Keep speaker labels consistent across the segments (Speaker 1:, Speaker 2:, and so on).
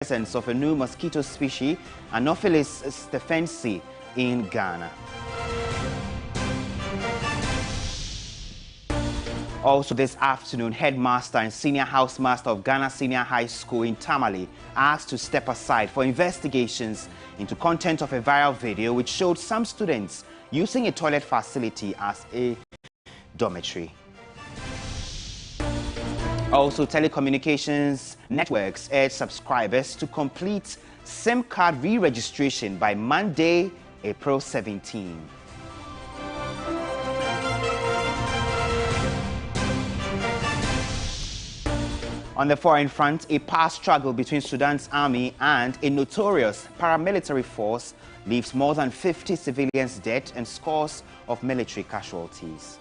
Speaker 1: Presence of a new mosquito species, Anopheles stephensi, in Ghana. Also this afternoon, headmaster and senior housemaster of Ghana Senior High School in Tamale asked to step aside for investigations into content of a viral video which showed some students using a toilet facility as a dormitory. Also, telecommunications networks urge subscribers to complete SIM card re-registration by Monday, April 17. On the foreign front, a past struggle between Sudan's army and a notorious paramilitary force leaves more than 50 civilians dead and scores of military casualties.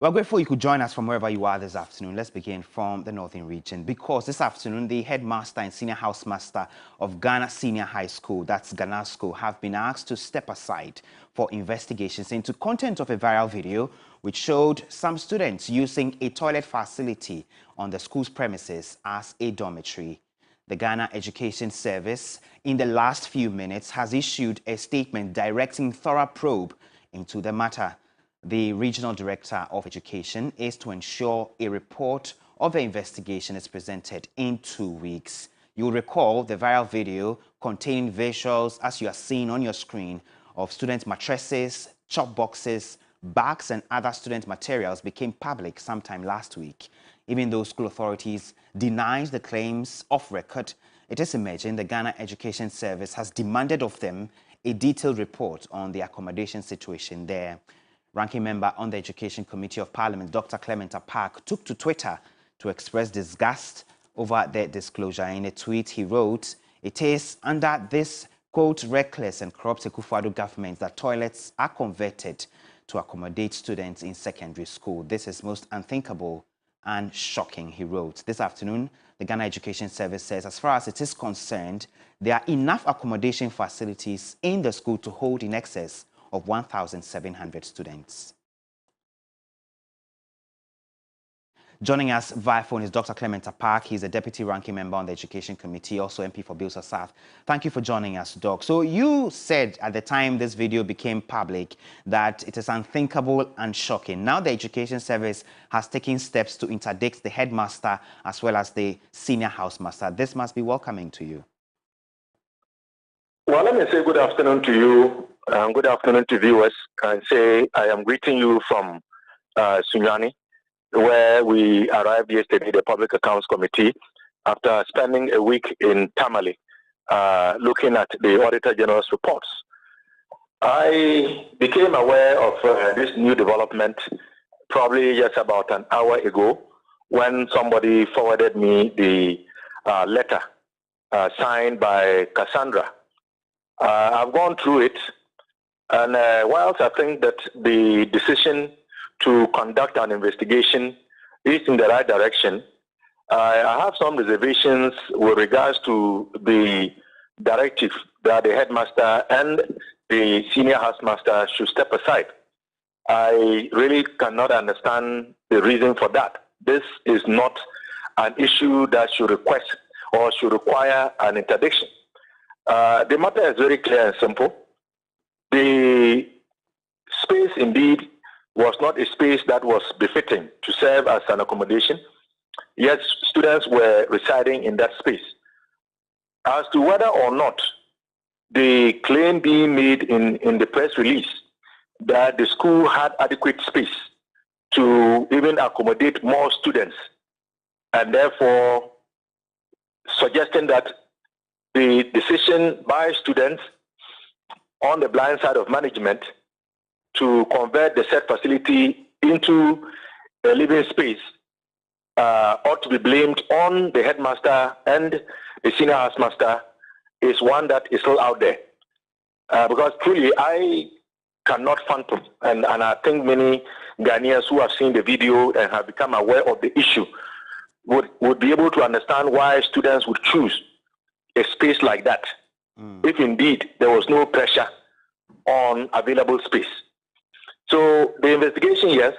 Speaker 1: We're grateful you could join us from wherever you are this afternoon. Let's begin from the northern region, because this afternoon the headmaster and senior housemaster of Ghana Senior High School, that's GHANASCO, have been asked to step aside for investigations into content of a viral video which showed some students using a toilet facility on the school's premises as a dormitory. The Ghana Education Service, in the last few minutes, has issued a statement directing thorough probe into the matter. The Regional Director of Education is to ensure a report of the investigation is presented in 2 weeks. You'll recall the viral video containing visuals, as you are seeing on your screen, of student mattresses, chop boxes, bags and other student materials became public sometime last week. Even though school authorities denied the claims off record, it is emerging the Ghana Education Service has demanded of them a detailed report on the accommodation situation there. Ranking member on the Education Committee of Parliament, Dr. Clement Appak, took to Twitter to express disgust over the disclosure. In a tweet, he wrote, "It is under this, quote, reckless and corrupt Akufo-Addo government that toilets are converted to accommodate students in secondary school. This is most unthinkable and shocking," he wrote. This afternoon, the Ghana Education Service says, as far as it is concerned, there are enough accommodation facilities in the school to hold in excess of 1,700 students. Joining us via phone is Dr. Clement Appak. He's a deputy ranking member on the Education Committee, also MP for Bilsa South. Thank you for joining us, Doc. So you said at the time this video became public that it is unthinkable and shocking. Now the Education Service has taken steps to interdict the headmaster as well as the senior housemaster. This must be welcoming to you.
Speaker 2: Well, let me say good afternoon to you. Good afternoon to viewers, and say I am greeting you from Sunyani, where we arrived yesterday, the Public Accounts Committee, after spending a week in Tamale, looking at the Auditor General's reports. I became aware of this new development probably just about an hour ago when somebody forwarded me the letter signed by Cassandra. I've gone through it. And whilst I think that the decision to conduct an investigation is in the right direction, I have some reservations with regards to the directive that the headmaster and the senior housemaster should step aside. I really cannot understand the reason for that. This is not an issue that should request or should require an interdiction. The matter is very clear and simple. The space indeed was not a space that was befitting to serve as an accommodation, yet students were residing in that space. As to whether or not the claim being made in the press release that the school had adequate space to even accommodate more students, and therefore suggesting that the decision by students on the blind side of management to convert the said facility into a living space ought to be blamed on the headmaster and the senior housemaster is one that is still out there. Because truly, I cannot fathom, and I think many Ghanaians who have seen the video and have become aware of the issue would be able to understand why students would choose a space like that if indeed there was no pressure on available space. So the investigation, yes,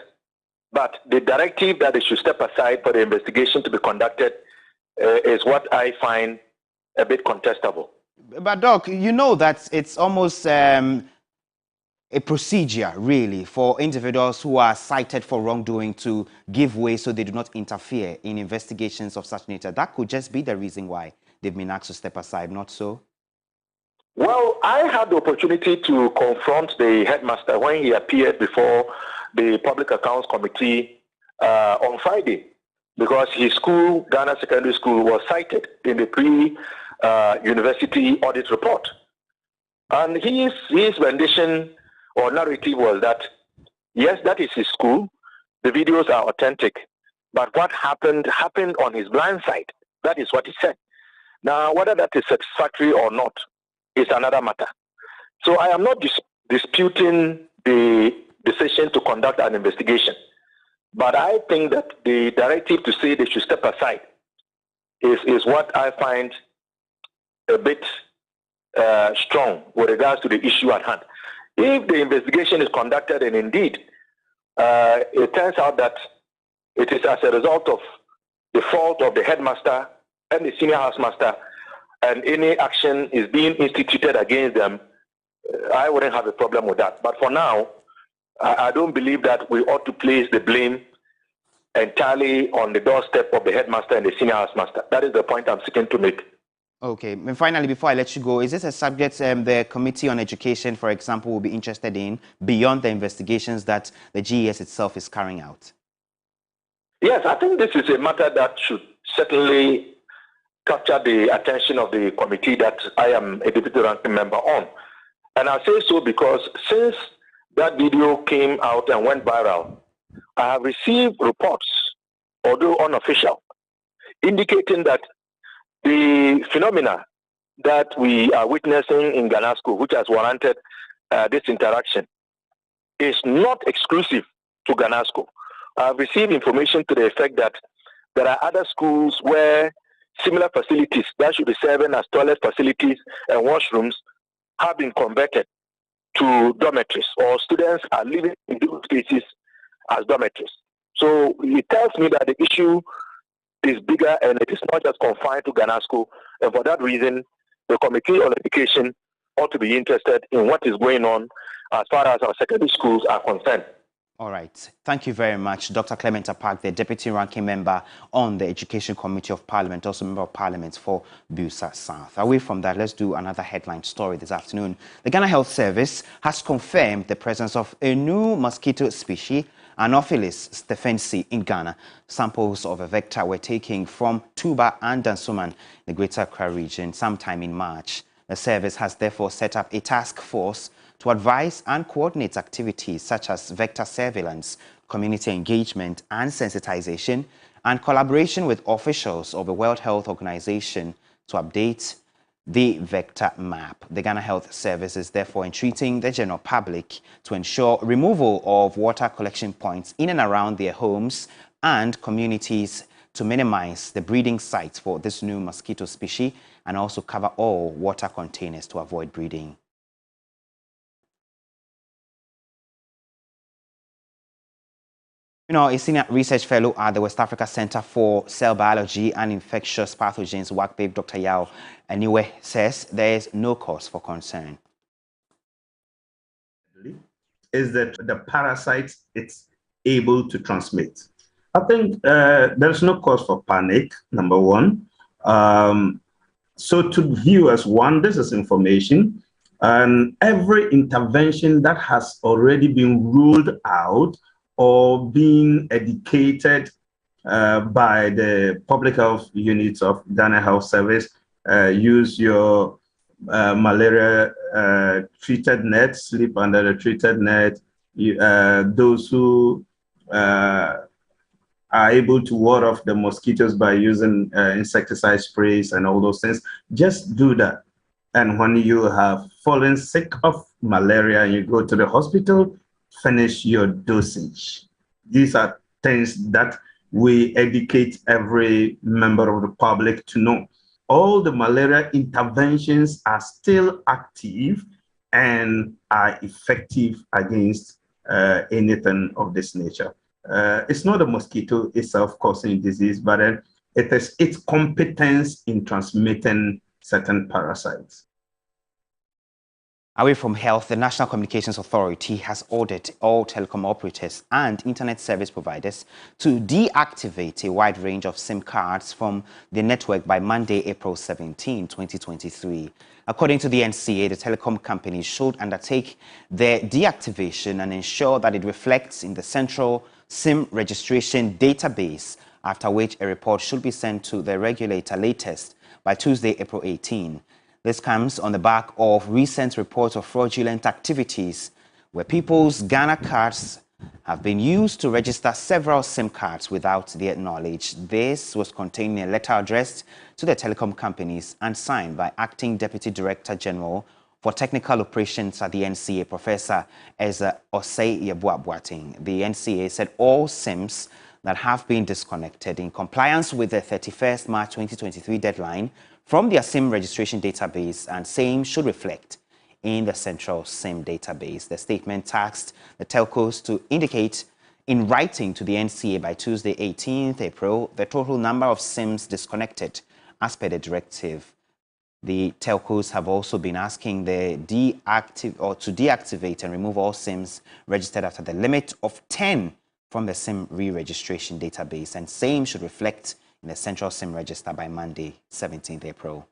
Speaker 2: But the directive that they should step aside for the investigation to be conducted is what I find a bit contestable.
Speaker 1: But Doc, you know that it's almost a procedure, really, for individuals who are cited for wrongdoing to give way so they do not interfere in investigations of such nature. That could just be the reason why they've been asked to step aside, not so?
Speaker 2: Well, I had the opportunity to confront the headmaster when he appeared before the Public Accounts Committee on Friday, because his school, Ghana Secondary School, was cited in the pre-university audit report. And his rendition or narrative was that, yes, that is his school, the videos are authentic, but what happened on his blind side. That is what he said. Now, whether that is satisfactory or not is another matter. So I am not disputing the decision to conduct an investigation, but I think that the directive to say they should step aside is what I find a bit strong with regards to the issue at hand. If the investigation is conducted and indeed it turns out that it is as a result of the fault of the headmaster and the senior housemaster, and any action is being instituted against them, I wouldn't have a problem with that. But for now, I don't believe that we ought to place the blame entirely on the doorstep of the headmaster and the senior housemaster. That is the point I'm seeking to make.
Speaker 1: Okay, and finally, before I let you go, is this a subject the Committee on Education, for example, will be interested in beyond the investigations that the GES itself is carrying out?
Speaker 2: Yes, I think this is a matter that should certainly capture the attention of the committee that I am a deputy ranking member on. And I say so because since that video came out and went viral, I have received reports, although unofficial, indicating that the phenomena that we are witnessing in Ghana School, which has warranted this interaction, is not exclusive to Ghana School. I have received information to the effect that there are other schools where similar facilities that should be serving as toilet facilities and washrooms have been converted to dormitories, or students are living in those spaces as dormitories. So it tells me that the issue is bigger and it is not just confined to Ghana School. And for that reason, the Committee on Education ought to be interested in what is going on as far as our secondary schools are concerned.
Speaker 1: All right. Thank you very much, Dr. Clement Apaak, the Deputy Ranking Member on the Education Committee of Parliament, also Member of Parliament for Busa South. Away from that, let's do another headline story this afternoon. The Ghana Health Service has confirmed the presence of a new mosquito species, Anopheles stephensi, in Ghana. Samples of a vector were taken from Tuba and Dansoman in the Greater Accra region sometime in March. The service has therefore set up a task force to advise and coordinate activities such as vector surveillance, community engagement and sensitization, and collaboration with officials of the World Health Organization to update the vector map. The Ghana Health Service is therefore entreating the general public to ensure removal of water collection points in and around their homes and communities to minimize the breeding sites for this new mosquito species and also cover all water containers to avoid breeding. You know, a senior research fellow at the West Africa Center for Cell Biology and Infectious Pathogens, WACBIP, Dr. Yao Aniwe, says there is no cause for concern.
Speaker 3: Is that the parasites it's able to transmit? I think there's no cause for panic, number one. So to viewers, one, this is information, and every intervention that has already been ruled out or being educated by the public health units of Ghana Health Service. Use your malaria treated net, sleep under the treated net. Those who are able to ward off the mosquitoes by using insecticide sprays and all those things, just do that. And when you have fallen sick of malaria and you go to the hospital, finish your dosage. These are things that we educate every member of the public to know. All the malaria interventions are still active and are effective against anything of this nature. It's not the mosquito itself causing disease, but it is its competence in transmitting certain parasites.
Speaker 1: Away from health, the National Communications Authority has ordered all telecom operators and internet service providers to deactivate a wide range of SIM cards from the network by Monday, April 17, 2023. According to the NCA, the telecom companies should undertake their deactivation and ensure that it reflects in the central SIM registration database, after which a report should be sent to the regulator latest by Tuesday, April 18. This comes on the back of recent reports of fraudulent activities where people's Ghana cards have been used to register several SIM cards without their knowledge. This was contained in a letter addressed to the telecom companies and signed by Acting Deputy Director General for Technical Operations at the NCA, Professor Eza Osei Yeboah-Boateng. The NCA said all SIMs that have been disconnected in compliance with the 31st March 2023 deadline from their SIM registration database and same should reflect in the central SIM database. The statement tasked the telcos to indicate in writing to the NCA by Tuesday, 18th April, the total number of SIMs disconnected as per the directive. The telcos have also been asking to deactivate and remove all SIMs registered after the limit of 10 from the SIM re-registration database, and same should reflect in the central SIM register by Monday, 17th April.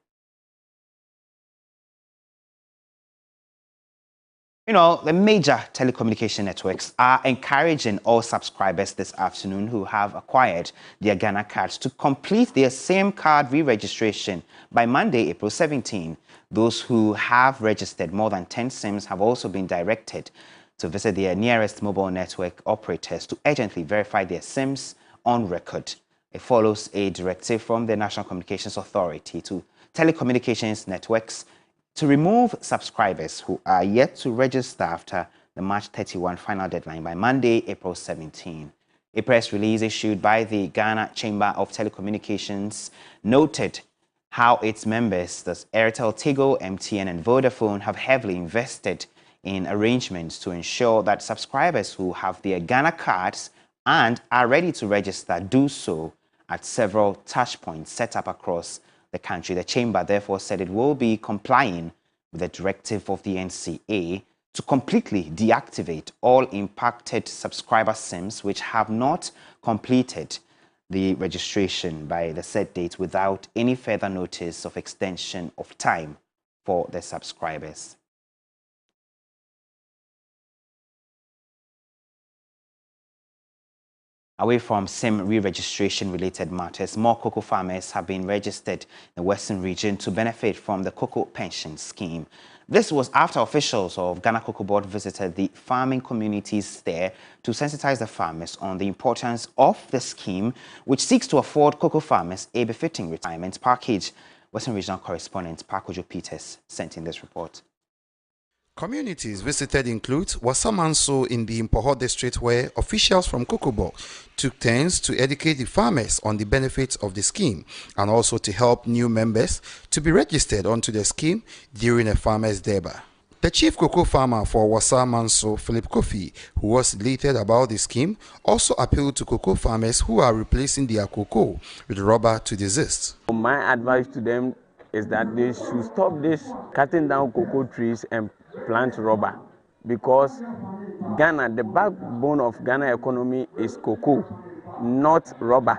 Speaker 1: You know, the major telecommunication networks are encouraging all subscribers this afternoon who have acquired their Ghana cards to complete their SIM card re-registration by Monday, April 17. Those who have registered more than 10 SIMs have also been directed to visit their nearest mobile network operators to urgently verify their SIMs on record. It follows a directive from the National Communications Authority to telecommunications networks to remove subscribers who are yet to register after the March 31 final deadline by Monday, April 17. A press release issued by the Ghana Chamber of Telecommunications noted how its members, thus Airtel, Tigo, MTN and Vodafone, have heavily invested in arrangements to ensure that subscribers who have their Ghana cards and are ready to register do so at several touch points set up across the country. The Chamber therefore said it will be complying with the directive of the NCA to completely deactivate all impacted subscriber SIMs which have not completed the registration by the set date without any further notice of extension of time for the subscribers. Away from SIM re-registration related matters, more cocoa farmers have been registered in the Western region to benefit from the Cocoa Pension Scheme. This was after officials of Ghana Cocoa Board visited the farming communities there to sensitize the farmers on the importance of the scheme, which seeks to afford cocoa farmers a befitting retirement package. Western Regional Correspondent Pakojo Peters sent in this report.
Speaker 4: Communities visited include Wasamanso in the Impoho district, where officials from Cocoa Board took turns to educate the farmers on the benefits of the scheme and also to help new members to be registered onto the scheme during a farmers' derby. The chief cocoa farmer for Wasamanso, Philip Kofi, who was elated about the scheme, also appealed to cocoa farmers who are replacing their cocoa with rubber to desist.
Speaker 5: My advice to them is that they should stop this cutting down cocoa trees and plant rubber, because Ghana, the backbone of Ghana economy is cocoa, not rubber.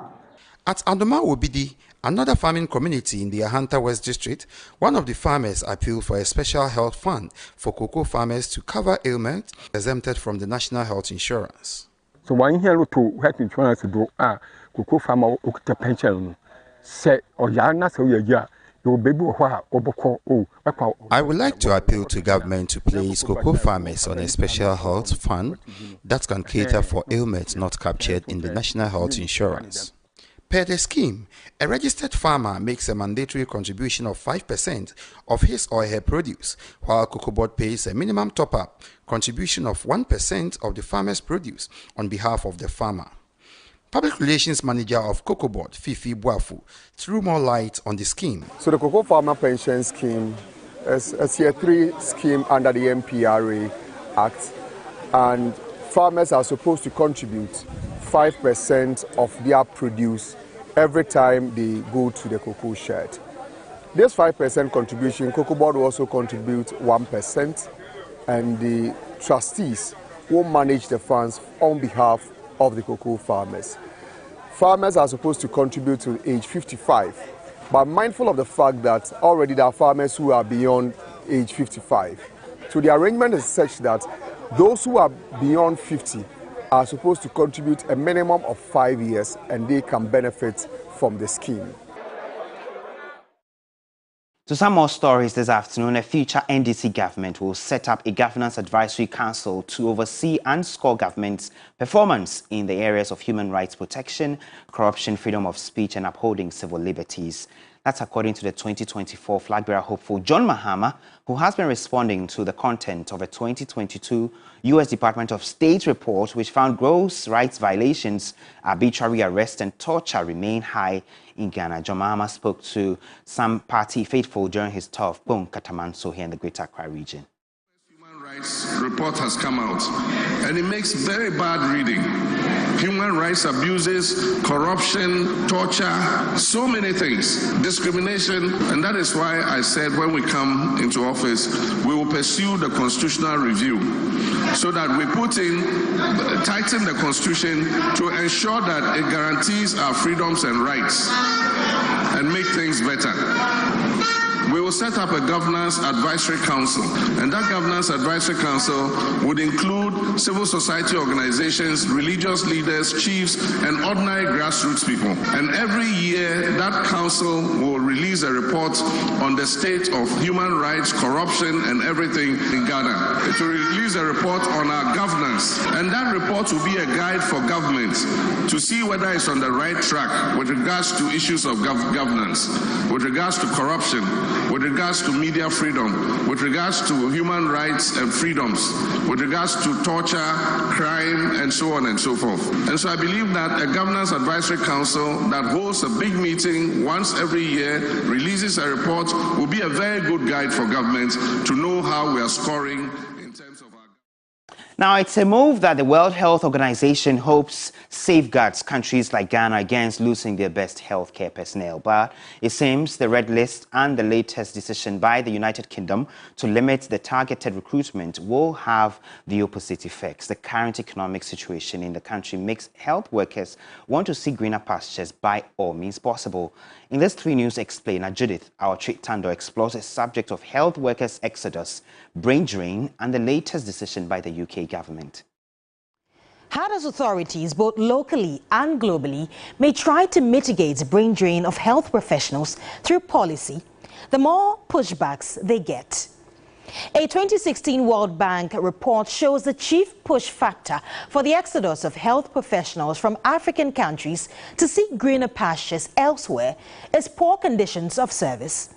Speaker 4: At Andoma Obidi, another farming community in the Ahanta West district, one of the farmers appealed for a special health fund for cocoa farmers to cover ailments exempted from the National Health Insurance.
Speaker 6: So one here to health insurance do cocoa farmer okita pension say or yana so ya.
Speaker 4: I would like to appeal to government to place cocoa farmers on a special health fund that can cater for ailments not captured in the National Health Insurance. Per the scheme, a registered farmer makes a mandatory contribution of 5% of his or her produce, while Cocoa Board pays a minimum top-up contribution of 1% of the farmer's produce on behalf of the farmer. Public Relations Manager of Cocoa Board, Fifi Boafu, threw more light on the scheme.
Speaker 7: So the Cocoa Farmer Pension Scheme is a Tier 3 scheme under the MPRA Act, and farmers are supposed to contribute 5% of their produce every time they go to the cocoa shed. This 5% contribution, Cocoa Board will also contribute 1%, and the trustees will manage the funds on behalf of the cocoa farmers. Farmers are supposed to contribute to age 55, but mindful of the fact that already there are farmers who are beyond age 55. So the arrangement is such that those who are beyond 50 are supposed to contribute a minimum of 5 years, and they can benefit from the scheme.
Speaker 1: To some more stories this afternoon, a future NDC government will set up a governance advisory council to oversee and score government's performance in the areas of human rights protection, corruption, freedom of speech, and upholding civil liberties. That's according to the 2024 flag bearer hopeful John Mahama, who has been responding to the content of a 2022 U.S. Department of State report which found gross rights violations, arbitrary arrest, and torture remain high in Ghana. John Mahama spoke to some party faithful during his tour of Bong Katamanso here in the Greater Accra region.
Speaker 8: Human rights report has come out, and it makes very bad reading. Human rights abuses, corruption, torture, so many things, discrimination, and that is why I said when we come into office, we will pursue the constitutional review so that we tighten the constitution to ensure that it guarantees our freedoms and rights and make things better. We will set up a governance advisory council, and that governance advisory council would include civil society organizations, religious leaders, chiefs, and ordinary grassroots people. And every year, that council will release a report on the state of human rights, corruption, and everything in Ghana. It will release a report on our governance, and that report will be a guide for government to see whether it's on the right track with regards to issues of governance, with regards to corruption, with regards to media freedom, with regards to human rights and freedoms, with regards to torture, crime, and so on and so forth. And so I believe that a governance advisory council that holds a big meeting once every year, releases a report, will be a very good guide for government to know how we are scoring in terms of our...
Speaker 1: Now, it's a move that the World Health Organization hopes safeguards countries like Ghana against losing their best healthcare personnel. But it seems the red list and the latest decision by the United Kingdom to limit the targeted recruitment will have the opposite effects. The current economic situation in the country makes health workers want to see greener pastures by all means possible. In this 3 News Explainer, Judith Awotri-Tando explores the subject of health workers' exodus, brain drain, and the latest decision by the UK government.
Speaker 9: How does authorities, both locally and globally, may try to mitigate brain drain of health professionals through policy, the more pushbacks they get. A 2016 World Bank report shows the chief push factor for the exodus of health professionals from African countries to seek greener pastures elsewhere is poor conditions of service.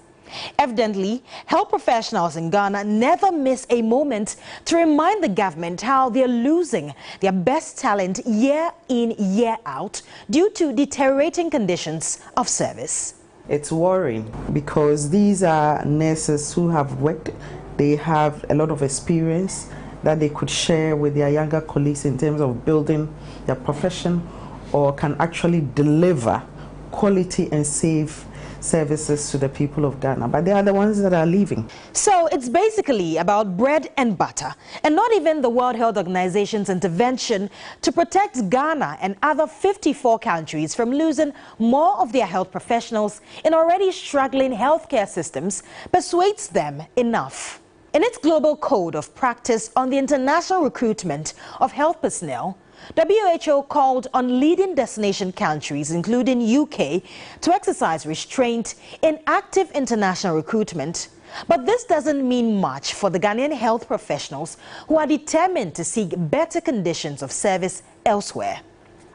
Speaker 9: Evidently, health professionals in Ghana never miss a moment to remind the government how they're losing their best talent year in, year out due to deteriorating conditions of service.
Speaker 10: It's worrying because these are nurses who have worked. They have a lot of experience that they could share with their younger colleagues in terms of building their profession, or can actually deliver quality and safe services to the people of Ghana, but they are the ones that are leaving.
Speaker 9: So it's basically about bread and butter, and not even the World Health Organization's intervention to protect Ghana and other 54 countries from losing more of their health professionals in already struggling healthcare systems persuades them enough. In its global code of practice on the international recruitment of health personnel, WHO called on leading destination countries, including UK, to exercise restraint in active international recruitment. But this doesn't mean much for the Ghanaian health professionals who are determined to seek better conditions of service elsewhere.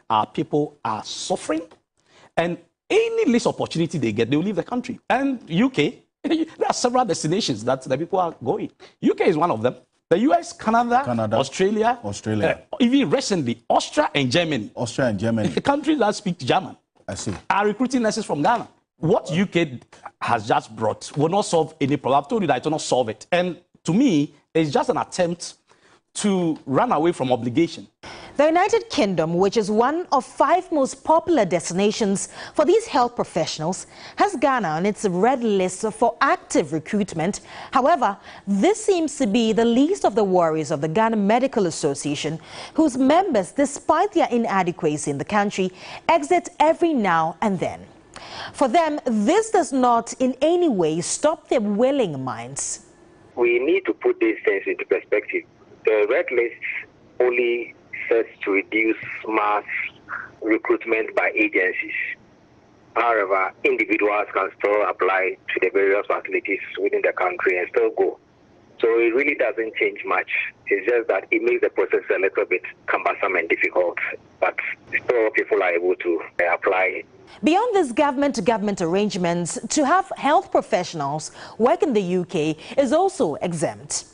Speaker 11: Our people are suffering, and any least opportunity they get, they will leave the country. And UK, there are several destinations that the people are going. UK is one of them. The US, Canada, Australia, even recently, Austria and Germany. The countries that speak German are recruiting nurses from Ghana. What UK has just brought will not solve any problem. I've told you that it will not solve it. And to me, it's just an attempt to run away from obligation.
Speaker 9: The United Kingdom, which is one of 5 most popular destinations for these health professionals, has Ghana on its red list for active recruitment. However, this seems to be the least of the worries of the Ghana Medical Association, whose members, despite their inadequacy in the country, exit every now and then. For them, this does not in any way stop their willing minds.
Speaker 12: We need to put these things into perspective. The red list only serves to reduce mass recruitment by agencies. However, individuals can still apply to the various facilities within the country and still go. So it really doesn't change much. It's just that it makes the process a little bit cumbersome and difficult, but still people are able to apply.
Speaker 9: Beyond these government-to-government arrangements, to have health professionals work in the UK is also exempt.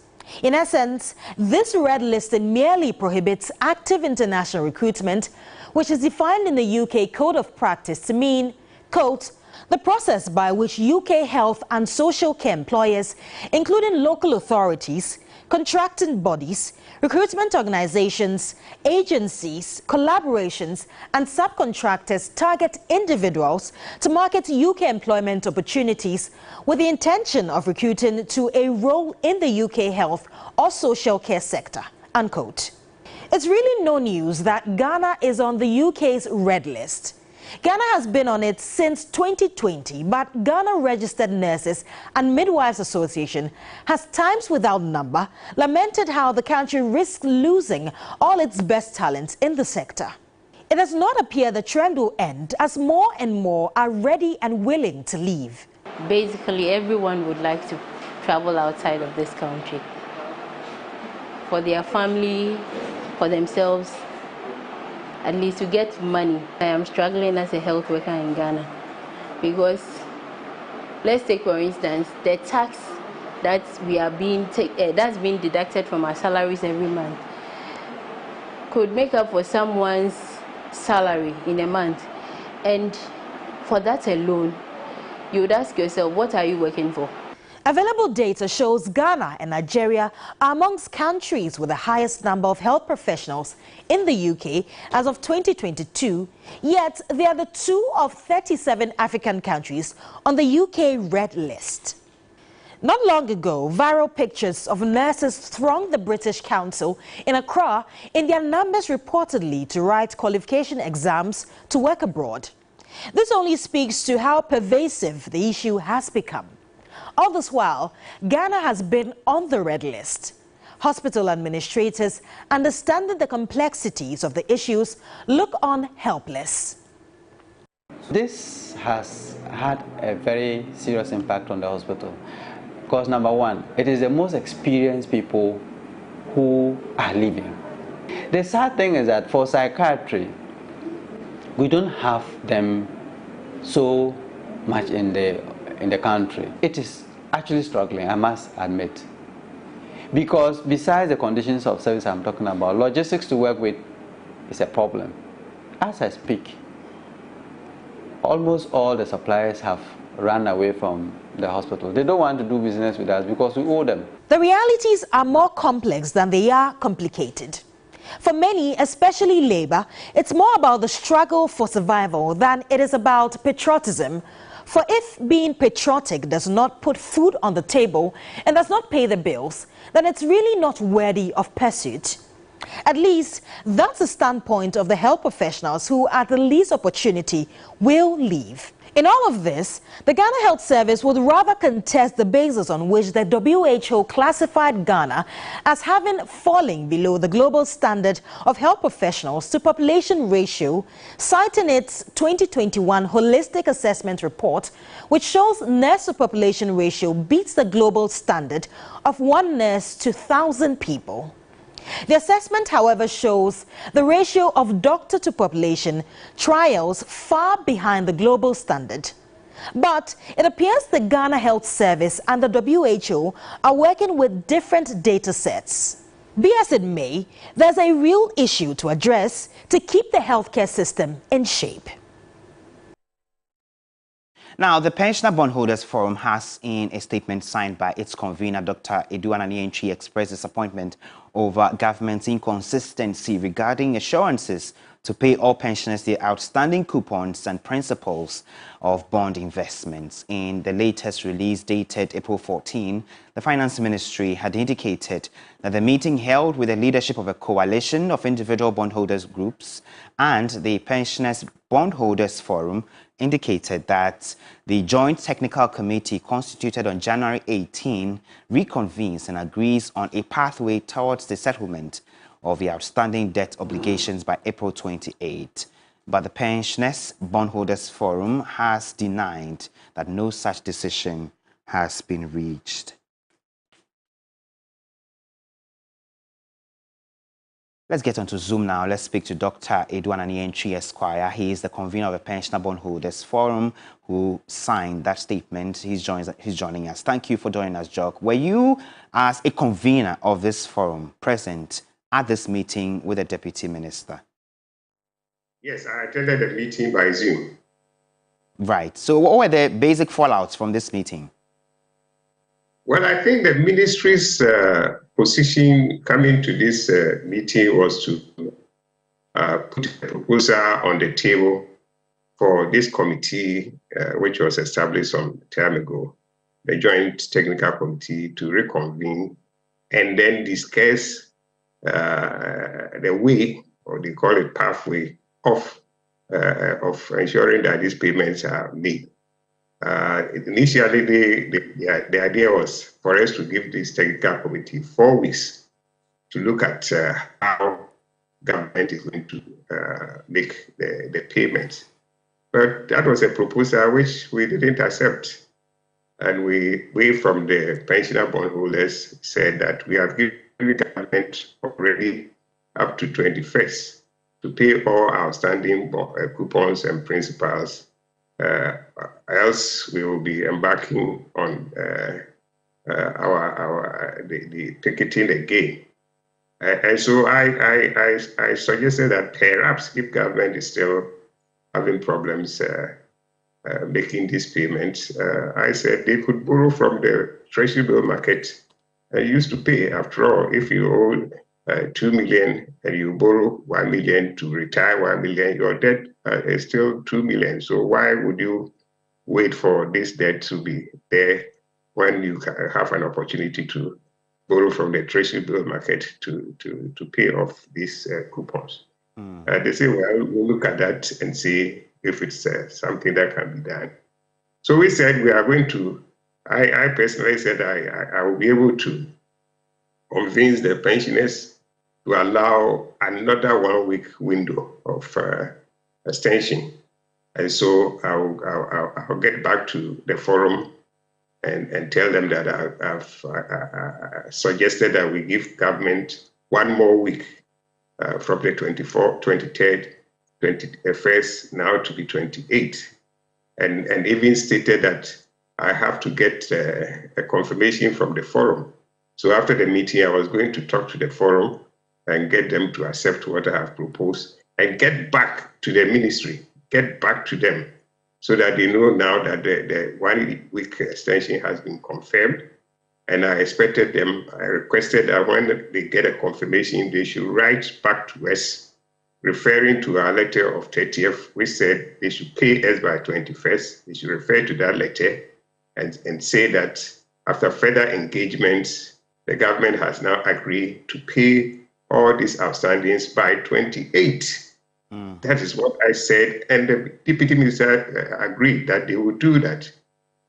Speaker 9: In essence, this red list merely prohibits active international recruitment, which is defined in the UK Code of Practice to mean, quote, the process by which UK health and social care employers, including local authorities, contracting bodies, recruitment organizations, agencies, collaborations, and subcontractors target individuals to market UK employment opportunities with the intention of recruiting to a role in the UK health or social care sector, unquote. It's really no news that Ghana is on the UK's red list. Ghana has been on it since 2020, but Ghana Registered Nurses and Midwives Association has times without number lamented how the country risks losing all its best talents in the sector. It does not appear the trend will end as more and more are ready and willing to leave.
Speaker 13: Basically, everyone would like to travel outside of this country for their family, for themselves, at least to get money. I am struggling as a health worker in Ghana because, let's take for instance, the tax that we are that's being deducted from our salaries every month could make up for someone's salary in a month, and for that alone, you would ask yourself, what are you working for?
Speaker 9: Available data shows Ghana and Nigeria are amongst countries with the highest number of health professionals in the UK as of 2022, yet they are the 2 of 37 African countries on the UK red list. Not long ago, viral pictures of nurses thronged the British Council in Accra in their numbers reportedly to write qualification exams to work abroad. This only speaks to how pervasive the issue has become. All this while, Ghana has been on the red list. Hospital administrators, understanding the complexities of the issues, look on helpless.
Speaker 14: This has had a very serious impact on the hospital because, number one, it is the most experienced people who are leaving. The sad thing is that for psychiatry, we don't have them so much in the country. It is actually struggling, I must admit, because besides the conditions of service I'm talking about, logistics to work with is a problem. As I speak, almost all the suppliers have run away from the hospital. They don't want to do business with us because we owe them.
Speaker 9: The realities are more complex than they are complicated. For many, especially labor, it's more about the struggle for survival than it is about patriotism. For if being patriotic does not put food on the table and does not pay the bills, then it's really not worthy of pursuit. At least, that's the standpoint of the health professionals who, at the least opportunity, will leave. In all of this, the Ghana Health Service would rather contest the basis on which the WHO classified Ghana as having fallen below the global standard of health professionals to population ratio, citing its 2021 Holistic Assessment Report, which shows nurse to population ratio beats the global standard of 1 nurse to 1,000 people. The assessment, however, shows the ratio of doctor to population trials far behind the global standard. But it appears the Ghana Health Service and the WHO are working with different data sets. Be as it may, there's a real issue to address to keep the healthcare system in shape.
Speaker 1: Now, the Pensioner Bondholders Forum has, in a statement signed by its convener, Dr. Eduana Nientri, expressed disappointment over government's inconsistency regarding assurances to pay all pensioners their outstanding coupons and principals of bond investments. In the latest release dated April 14, the Finance Ministry had indicated that the meeting held with the leadership of a coalition of individual bondholders groups and the Pensioners Bondholders Forum indicated that the Joint Technical Committee constituted on January 18 reconvenes and agrees on a pathway towards the settlement of the outstanding debt obligations by April 28. But the Pensioners Bondholders Forum has denied that no such decision has been reached. Let's get on to Zoom now. Let's speak to Dr. Edouard Anientwi Esquire. He is the convener of the Pensioner Bondholders Forum who signed that statement. He's joining us. Thank you for joining us, Jock. Were you, as a convener of this forum, present at this meeting with the Deputy Minister?
Speaker 15: Yes, I attended the meeting by Zoom.
Speaker 1: Right. So what were the basic fallouts from this meeting?
Speaker 15: Well, I think the ministry's position coming to this meeting was to put a proposal on the table for this committee, which was established some time ago, the Joint Technical Committee, to reconvene and then discuss the way, or they call it pathway, of ensuring that these payments are made. Initially, the idea was for us to give this technical committee 4 weeks to look at how government is going to make the payments. But that was a proposal which we didn't accept. And we from the pensioner bondholders said that we have given government already up to 21st to pay all outstanding coupons and principals. Else we will be embarking on the picketing again. And so I suggested that perhaps if government is still having problems making these payments, I said they could borrow from the treasury bill market and used to pay. After all, if you owe 2 million and you borrow 1 million to retire 1 million, your debt is still 2 million. So why would you wait for this debt to be there when you have an opportunity to borrow from the treasury bill market to pay off these coupons? They say, well, we'll look at that and see if it's something that can be done. So we said we are going to, I personally said I will be able to convince the pensioners to allow another 1 week window of extension. And so I'll get back to the forum and tell them that I've suggested that we give government 1 more week from the 24th, 23rd, 21st, now to be 28. And even stated that I have to get a confirmation from the forum. So after the meeting, I was going to talk to the forum and get them to accept what I have proposed and get back to the ministry, get back to them so that they know now that the 1 week extension has been confirmed. And I expected them, I requested that when they get a confirmation, they should write back to us, referring to our letter of 30th, which said they should pay us by 21st. They should refer to that letter and say that after further engagements, the government has now agreed to pay all these outstandings by 28. That is what I said, and the deputy minister agreed that they would do that.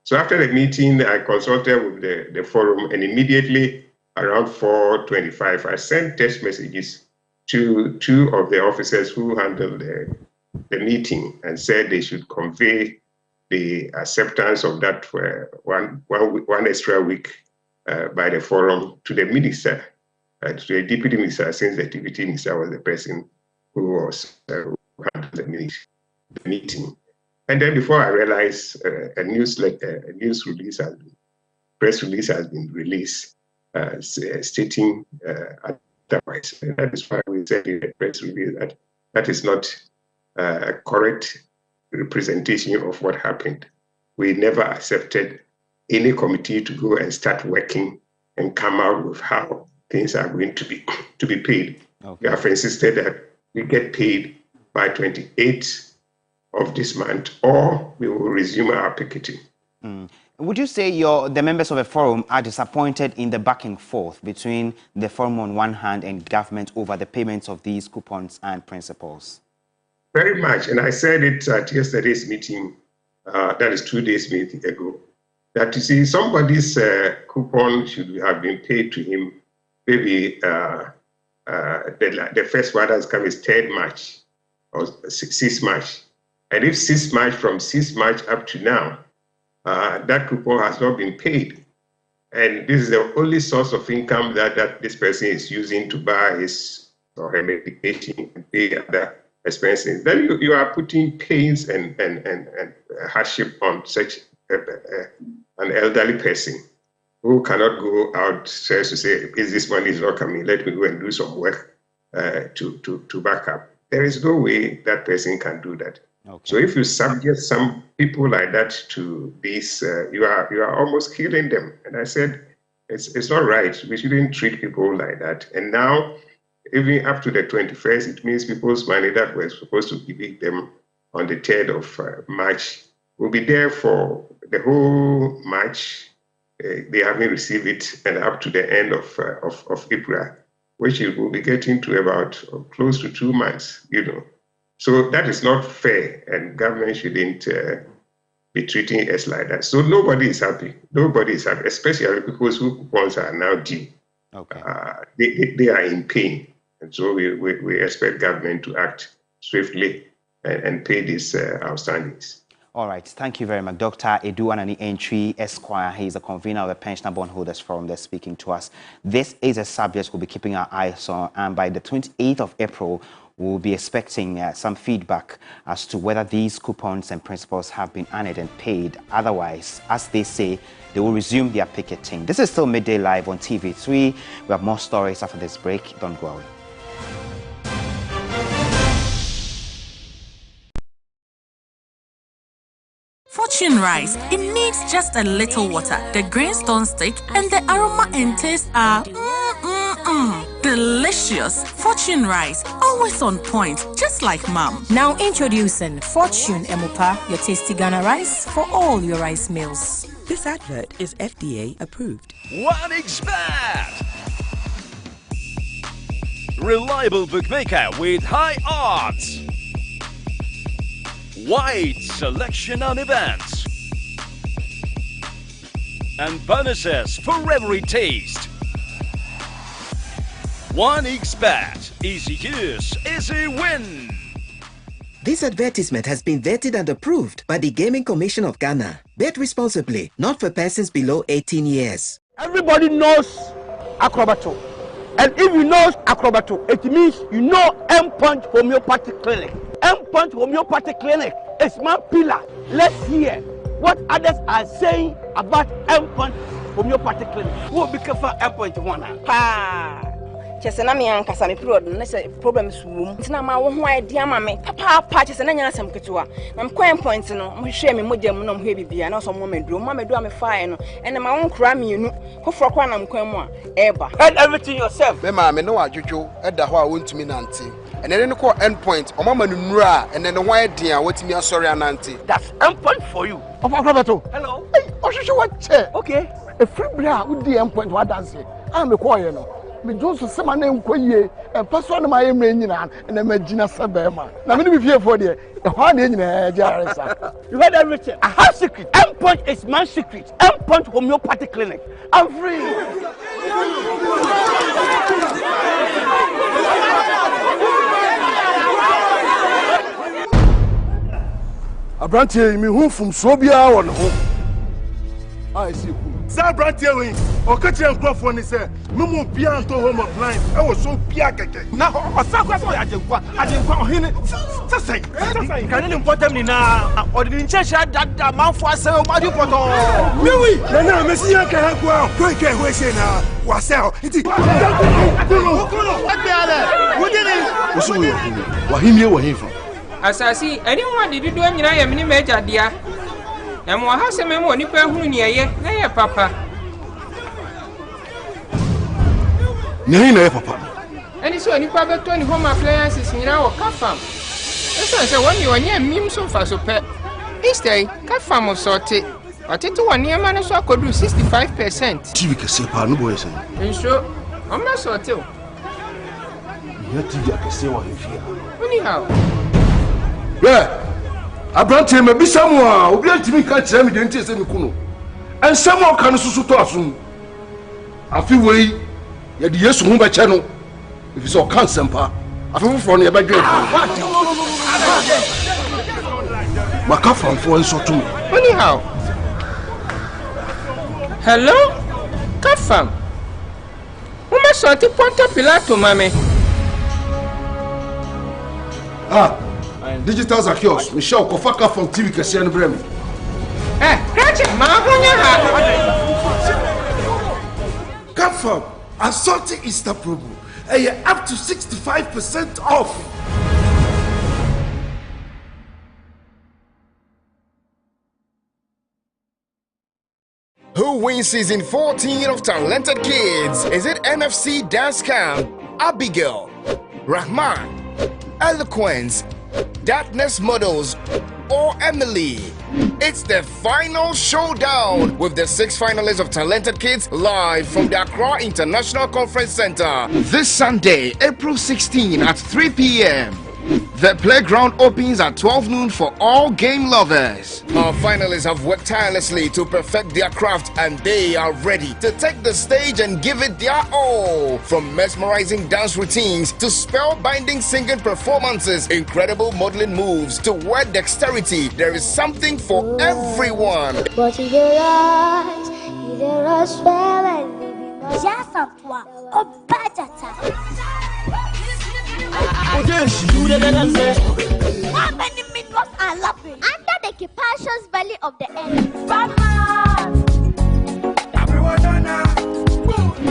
Speaker 15: So after the meeting, I consulted with the forum, and immediately around 4:25, I sent text messages to 2 of the officers who handled the meeting and said they should convey the acceptance of that one extra week by the forum to the minister, to the deputy minister, since the deputy minister was the person who was who handled the meeting. And then before I realized, a news release press release has been released stating otherwise. And that is why we said in the press release that that is not a correct representation of what happened. We never accepted any committee to go and start working and come out with how things are going to be paid.
Speaker 1: Okay.
Speaker 15: We have insisted that we get paid by 28th of this month, or we will resume our picketing.
Speaker 1: Would you say the members of the forum are disappointed in the back and forth between the forum on one hand and government over the payments of these coupons and principals?
Speaker 15: Very much, and I said it at yesterday's meeting, that is 2 days meeting ago, that you see somebody's coupon should have been paid to him, maybe the first one that's come is 3rd March or 6th March. And if 6th March, from 6th March up to now, that coupon has not been paid. And this is the only source of income that this person is using to buy his or her medication and pay other expenses. Then you are putting pains and hardship on such an elderly person who cannot go out to say, if this money is not coming, let me go and do some work to back up. There is no way that person can do that. Okay. So if you subject some people like that to this, you are almost killing them. And I said, it's not right. We shouldn't treat people like that. And now, even up to the 21st, it means people's money that we're supposed to give them on the 3rd of March will be there for the whole March. They haven't received it, and up to the end of April, which it will be getting to about close to 2 months, So that is not fair, and government shouldn't be treating us like that. So nobody is happy. Nobody is happy, especially because who coupons are now due. Okay. They are in pain. And so we expect government to act swiftly and pay these outstandings.
Speaker 1: All right. Thank you very much. Dr. Edu Anani Entry, Esquire. He is the convener of the Pensioner Bondholders Forum. They're speaking to us. This is a subject we'll be keeping our eyes on. And by the 28th of April, we'll be expecting some feedback as to whether these coupons and principals have been honored and paid. Otherwise, as they say, they will resume their picketing. This is still Midday Live on TV3. We have more stories after this break. Don't go away.
Speaker 16: Fortune rice. It needs just a little water. The greenstone stick and the aroma and taste are delicious. Fortune rice, always on point, just like mom.
Speaker 17: Now introducing Fortune Emupa, your tasty Ghana rice for all your rice meals.
Speaker 18: This advert is FDA approved.
Speaker 19: OneXBet, reliable bookmaker with high odds. Wide selection on events and bonuses for every taste. OneXBet, easy use, easy win.
Speaker 18: This advertisement has been vetted and approved by the Gaming Commission of Ghana. Bet responsibly, not for persons below 18 years.
Speaker 20: Everybody knows Acrobato. And if you know Acrobato, it means you know Endpoint Homeopathic Clinic. Endpoint Homeopathic Clinic is my pillar. Let's hear what others are saying about Endpoint Homeopathic Clinic. Who will be careful Endpoint one?
Speaker 21: Chesena me ankasa me period na se problems wom ntina ma wo ho idea ma me papa chesena nya asem ketewa na me kwan point no mo hwe me modam no mo hwe bibia na so mo meduro me fine no ene ma won kra me enu kofro kwa na mkwan mu a eba and everything yourself
Speaker 22: me ma me no adwodwo eda ho a wontumi nante ene ne ko Endpoint o mama no nura ene ne ho eden a watimi asori anante.
Speaker 20: That's Endpoint for you. Papa Roberto, hello. Hey, ohwehwe what che okay a free bra wo di Endpoint wa dance am me ko ye no me Johnson sema na enkoyie e paso na my emre nyina na magina sebema na me be fie for there e ho na nyina jaresa. You heard everything. I have secret. Endpoint is my secret. Endpoint Homeopathic Clinic. I'm free.
Speaker 23: Abrantie mi hu fum so bia won ho. I see ku. Sa abrantie we o ka kire nkrofo ni se me mo bia anto home of line e wo so bia keke.
Speaker 20: Na o sa kwa so ajenkwa ohine sesai kan ni important ni na o di nchesha dada manfo ase o madu poto.
Speaker 23: Mewi na me si ya ka ha kwa ko ke ho se na wa se o iti okolo agbe ale wo ni osu wa himie wo hinfa
Speaker 24: asasi anyone did do anyina ya mini meja dia na mo ha se me mo nipa hunu ne ye na ye papa
Speaker 23: Nehina papa.
Speaker 24: And so any papa 20 home appliances in our car farm. That's when you are near meme so far so pet. This day, car farm was sorted. But it to 1 year man so I could do 65%.
Speaker 23: TV can say pa no boy say.
Speaker 24: And so I'm not sorted.
Speaker 23: You TV can say what you fear.
Speaker 24: Anyhow.
Speaker 23: Yeah. Abrante me bi samwa, obi antimi ka kire me de ntie se me kuno. En samwa ka no susu to asum. Afi wei ye de Yesu hu be che no. If so kan sempa. Afi foforo no ye be dwen. Maka famfo enso to me.
Speaker 24: Anyhow. Hello? Kafam. Uma sorti Ponto Pilato, mame.
Speaker 23: Ah. Digital Zacchaeus, Michelle Kofaka from TV Kasian Bremi.
Speaker 24: Ratchet, Mahonia.
Speaker 23: Confirm, assorting Easter promo. And you're up to 65% off.
Speaker 2: Who wins season 14 of Talented Kids? Is it NFC Dance Camp, Abigail, Rahman, Eloquence, Darkness Models, or Emily? It's the final showdown with the 6 finalists of Talented Kids live from the Accra International Conference Center this Sunday, April 16 at 3 p.m. The playground opens at 12 noon for all game lovers. Our finalists have worked tirelessly to perfect their craft and they are ready to take the stage and give it their all. From mesmerizing dance routines to spellbinding singing performances, incredible modeling moves to word dexterity, there is something for everyone.
Speaker 3: But in your eyes, there are spell and living. How many minutes are laughing under the capacious belly of the enemy?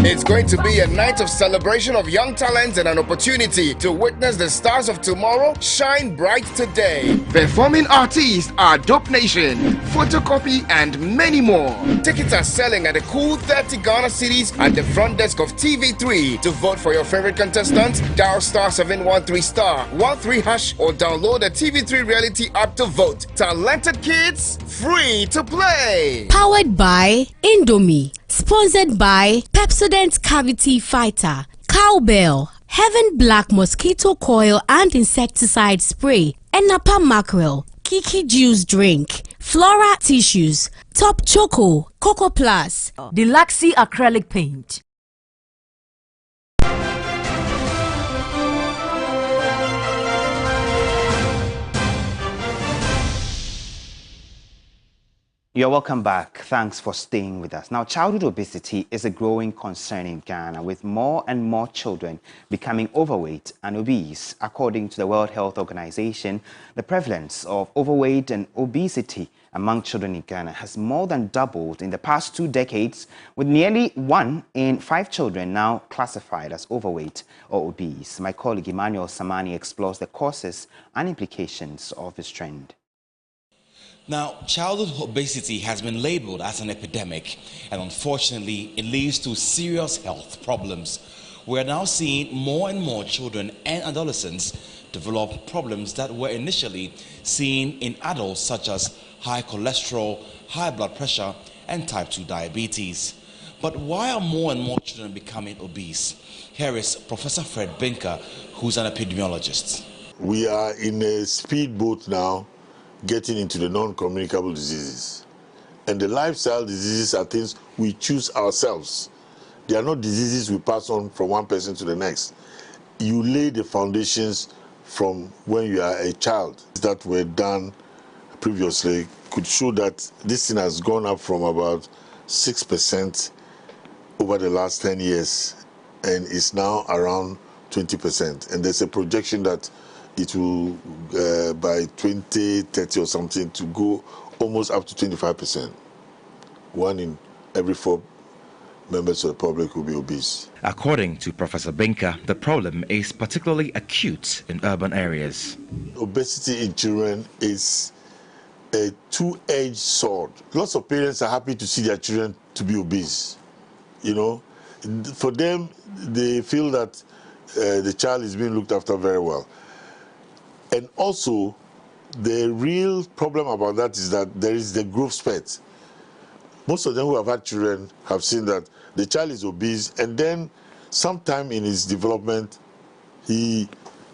Speaker 2: It's going to be a night of celebration of young talents and an opportunity to witness the stars of tomorrow shine bright today. Performing artists are Dope Nation, Photocopy, and many more. Tickets are selling at a cool 30 Ghana cedis at the front desk of TV3. To vote for your favorite contestant, dial *713*13# or download the TV3 Reality app to vote. Talented Kids, free to play.
Speaker 5: Powered by Indomie. Sponsored by Pepsodent Cavity Fighter, Cowbell, Heaven Black Mosquito Coil and Insecticide Spray, Enapa Mackerel, Kiki Juice Drink, Flora Tissues, Top Choco, Coco Plus,
Speaker 6: Deluxe Acrylic Paint.
Speaker 1: You're welcome back. Thanks for staying with us. Now, childhood obesity is a growing concern in Ghana, with more and more children becoming overweight and obese. According to the World Health Organization, the prevalence of overweight and obesity among children in Ghana has more than doubled in the past 2 decades, with nearly 1 in 5 children now classified as overweight or obese. My colleague Emmanuel Samani explores the causes and implications of this trend.
Speaker 25: Now, childhood obesity has been labeled as an epidemic, and unfortunately, it leads to serious health problems. We are now seeing more and more children and adolescents develop problems that were initially seen in adults, such as high cholesterol, high blood pressure, and type 2 diabetes. But why are more and more children becoming obese? Here is Professor Fred Binka, who's an epidemiologist.
Speaker 26: We are in a speedboat now, getting into the non-communicable diseases. And the lifestyle diseases are things we choose ourselves. They are not diseases we pass on from one person to the next. You lay the foundations from when you are a child that were done previously could show that this thing has gone up from about 6% over the last 10 years and is now around 20%. And there's a projection that it will, by 2030 or something, to go almost up to 25%. 1 in every 4 members of the public will be obese.
Speaker 25: According to Professor Binka, the problem is particularly acute in urban areas.
Speaker 26: Obesity in children is a two-edged sword. Lots of parents are happy to see their children to be obese. You know, for them, they feel that the child is being looked after very well. And also, the real problem about that is that there is the growth spurt. Most of them who have had children have seen that the child is obese, and then sometime in his development, he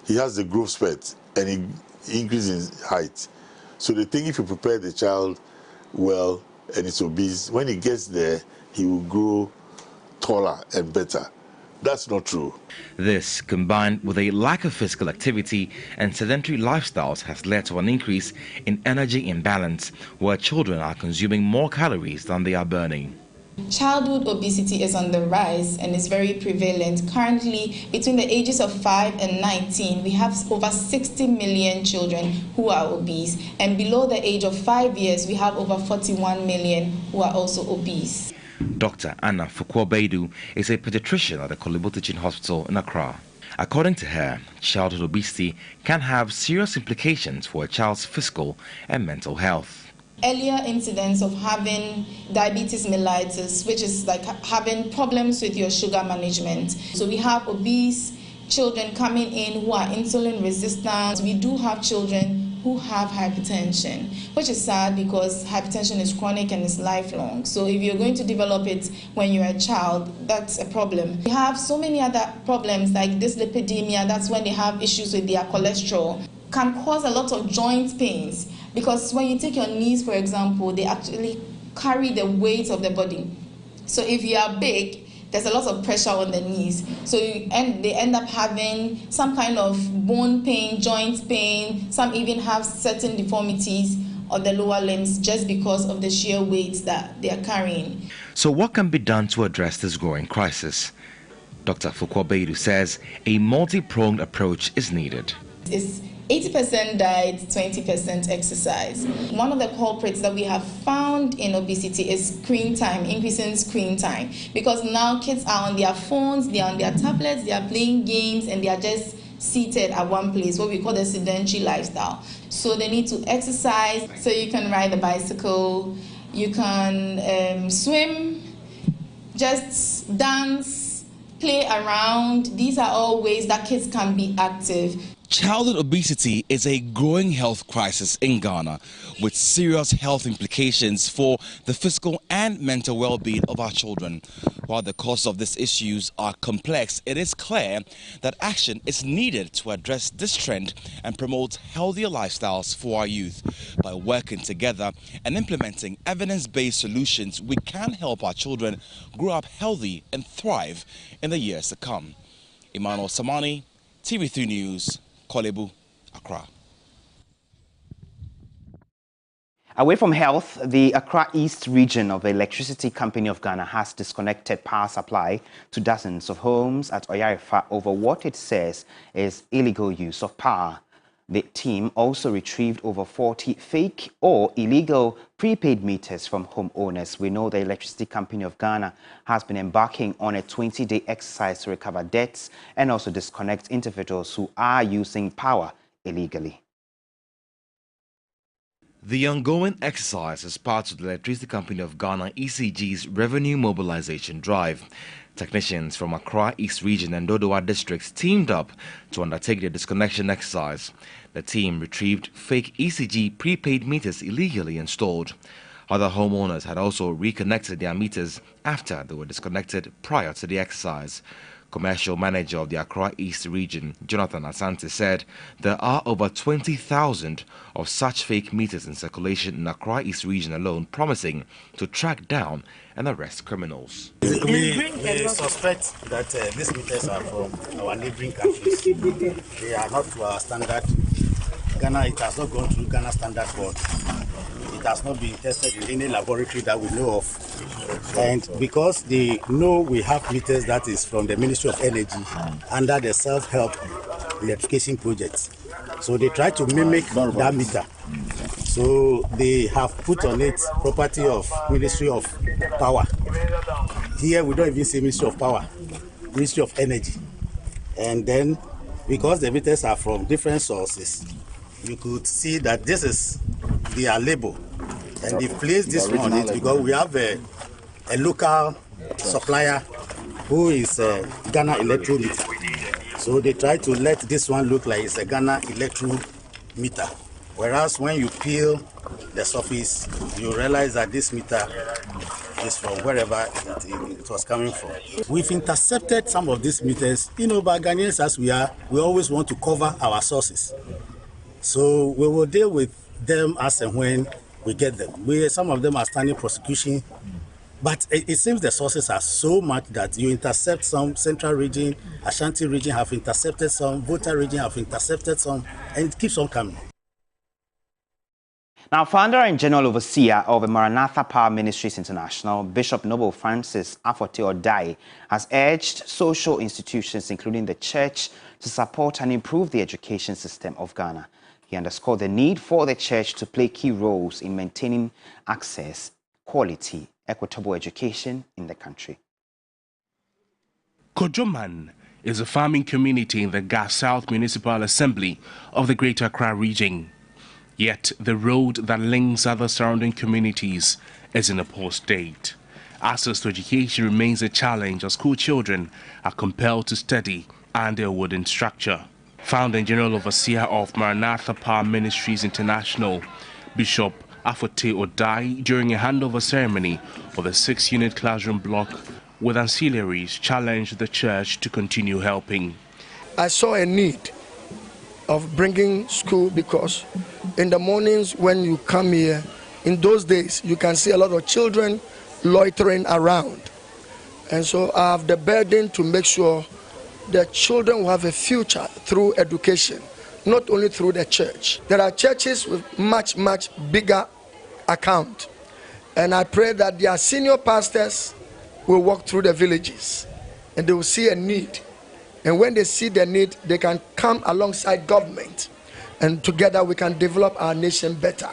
Speaker 26: has the growth spurt and he increases in height. So they think if you prepare the child well and it's obese, when he gets there, he will grow taller and better. That's not true.
Speaker 4: This, combined with a lack of physical activity and sedentary lifestyles, has led to an increase in energy imbalance, where children are consuming more calories than they are burning.
Speaker 7: Childhood obesity is on the rise and is very prevalent. Currently, between the ages of 5 and 19, we have over 60 million children who are obese. And below the age of 5 years, we have over 41 million who are also obese.
Speaker 4: Dr. Anna Fukwabeidu is a pediatrician at the Korle Bu Teaching Hospital in Accra. According to her, childhood obesity can have serious implications for a child's physical and mental health.
Speaker 7: Earlier incidents of having diabetes mellitus, which is like having problems with your sugar management. So we have obese children coming in who are insulin resistant. We do have children who have hypertension, which is sad because hypertension is chronic and is lifelong. So if you're going to develop it when you're a child, that's a problem. We have so many other problems like dyslipidemia. That's when they have issues with their cholesterol. Can cause a lot of joint pains because when you take your knees, for example, they actually carry the weight of the body. So if you are big, there's a lot of pressure on the knees. So they end up having some kind of bone pain, joint pain. Some even have certain deformities of the lower limbs just because of the sheer weight that they are carrying.
Speaker 4: So what can be done to address this growing crisis? Dr. Fukwabeidu says a multi-pronged approach is needed.
Speaker 7: It's 80% diet, 20% exercise. One of the culprits that we have found in obesity is screen time, increasing screen time. Because now kids are on their phones, they are on their tablets, they are playing games, and they are just seated at one place, what we call the sedentary lifestyle. So they need to exercise, so you can ride a bicycle, you can swim, just dance, play around. These are all ways that kids can be active.
Speaker 25: Childhood obesity is a growing health crisis in Ghana with serious health implications for the physical and mental well-being of our children. While the causes of these issues are complex, it is clear that action is needed to address this trend and promote healthier lifestyles for our youth. By working together and implementing evidence-based solutions, we can help our children grow up healthy and thrive in the years to come. Emmanuel Samani, TV3 News, Korle Bu, Accra.
Speaker 1: Away from health, the Accra East region of the Electricity Company of Ghana has disconnected power supply to dozens of homes at Oyarifa over what it says is illegal use of power. The team also retrieved over 40 fake or illegal prepaid meters from homeowners. We know the Electricity Company of Ghana has been embarking on a 20-day exercise to recover debts and also disconnect individuals who are using power illegally.
Speaker 4: The ongoing exercise is part of the Electricity Company of Ghana ECG's revenue mobilization drive. Technicians from Accra East Region and Dodowa districts teamed up to undertake the disconnection exercise. The team retrieved fake ECG prepaid meters illegally installed. Other homeowners had also reconnected their meters after they were disconnected prior to the exercise. Commercial manager of the Accra East Region, Jonathan Asante, said there are over 20,000 of such fake meters in circulation in Accra East Region alone, promising to track down and arrest criminals.
Speaker 8: We suspect that these meters are from our neighboring countries. They are not to our standard. Ghana, it has not gone through Ghana Standard Board. It has not been tested in any laboratory that we know of. And because they know we have meters that is from the Ministry of Energy under the self-help electrification project. So they try to mimic that meter. So they have put on it property of Ministry of Power. Here we don't even say Ministry of Power, Ministry of Energy. And then because the meters are from different sources, you could see that this is their label. And they placed this on it because we have a local supplier who is Ghana Electrometer. So they try to let this one look like it's a Ghana Electrometer. Whereas when you peel the surface, you realize that this meter is from wherever it was coming from. We've intercepted some of these meters. But Ghanaians as we are, we always want to cover our sources. So we will deal with them as and when we get them. Some of them are standing prosecution, but it seems the sources are so much that you intercept some. Central region, Ashanti region have intercepted some, Volta region have intercepted some, and it keeps on coming.
Speaker 1: Now, founder and general overseer of the Maranatha Power Ministries International, Bishop Noble Francis Aforte Odai, has urged social institutions, including the church, to support and improve the education system of Ghana. He underscored the need for the church to play key roles in maintaining access, quality, equitable education in the country.
Speaker 9: Kojoman is a farming community in the Gas South Municipal Assembly of the Greater Accra region. Yet the road that links other surrounding communities is in a poor state. Access to education remains a challenge as school children are compelled to study under a wooden structure. Founder and General Overseer of Maranatha Power Ministries International, Bishop Aforte Odai, during a handover ceremony for the 6-unit classroom block with ancillaries, challenged the church to continue helping.
Speaker 10: I saw a need of bringing school because in the mornings when you come here, in those days, you can see a lot of children loitering around. And so I have the burden to make sure the children will have a future through education, not only through the church. There are churches with much, much bigger account. And I pray that their senior pastors will walk through the villages and they will see a need. And when they see the need, they can come alongside government, and together we can develop our nation better.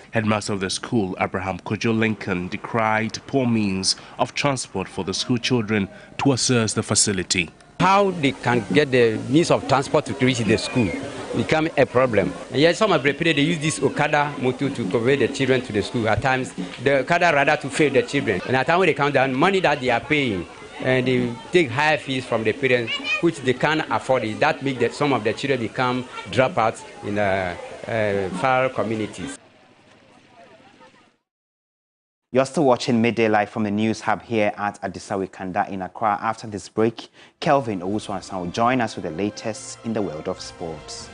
Speaker 9: Headmaster of the school, Abraham Kojo Lincoln, decried poor means of transport for the school children to access the facility.
Speaker 11: How they can get the means of transport to reach the school become a problem. And yet some of the people, they use this Okada motor to convey the children to the school. At times, the Okada rather to fail the children. And at times when they count down money that they are paying, and they take higher fees from the parents, which they can't afford it. That makes that some of the children become dropouts in far communities.
Speaker 1: You're still watching Midday Live from the News Hub here at Adisawe Kanda in Accra. After this break, Kelvin Owusu-Ansah will join us with the latest in the world of sports.